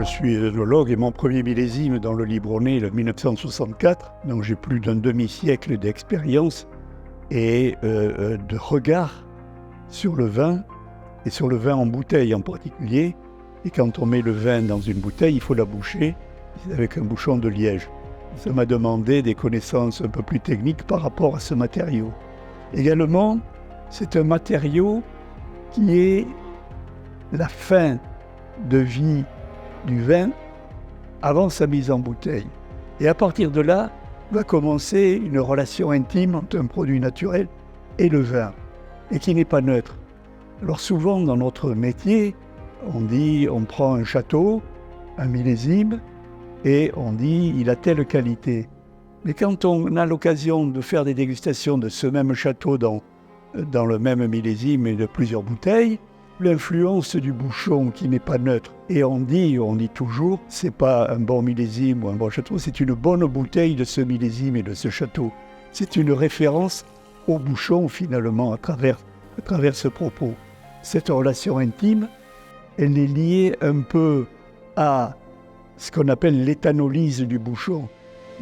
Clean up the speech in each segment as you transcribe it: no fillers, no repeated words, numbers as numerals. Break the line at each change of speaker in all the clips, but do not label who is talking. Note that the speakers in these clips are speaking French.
suis œnologue et mon premier millésime dans le Libronnais, le 1964, donc j'ai plus d'un demi-siècle d'expérience et de regard sur le vin, et sur le vin en bouteille en particulier. Et quand on met le vin dans une bouteille, il faut la boucher avec un bouchon de liège. Ça m'a demandé des connaissances un peu plus techniques par rapport à ce matériau. Également, c'est un matériau qui est la fin de vie du vin avant sa mise en bouteille. Et à partir de là, va commencer une relation intime entre un produit naturel et le vin, et qui n'est pas neutre. Alors souvent dans notre métier, on prend un château, un millésime, et on dit il a telle qualité. Mais quand on a l'occasion de faire des dégustations de ce même château dans le même millésime et de plusieurs bouteilles, l'influence du bouchon qui n'est pas neutre. Et on dit toujours, c'est pas un bon millésime ou un bon château, c'est une bonne bouteille de ce millésime et de ce château. C'est une référence au bouchon finalement à travers ce propos. Cette relation intime, elle est liée un peu à ce qu'on appelle l'éthanolyse du bouchon.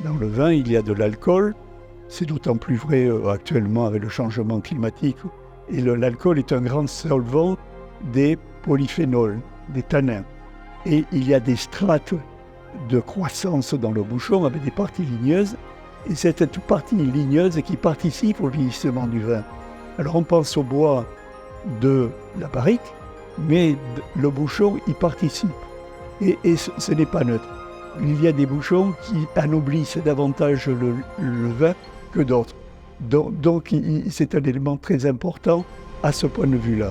Dans le vin, il y a de l'alcool, c'est d'autant plus vrai actuellement avec le changement climatique. Et l'alcool est un grand solvant des polyphénols, des tanins. Et il y a des strates de croissance dans le bouchon avec des parties ligneuses, et c'est cette partie ligneuse qui participe au vieillissement du vin. Alors on pense au bois de la barrique, mais le bouchon y participe. Et ce n'est pas neutre. Il y a des bouchons qui anoblissent davantage le vin que d'autres. Donc c'est un élément très important à ce point de vue-là.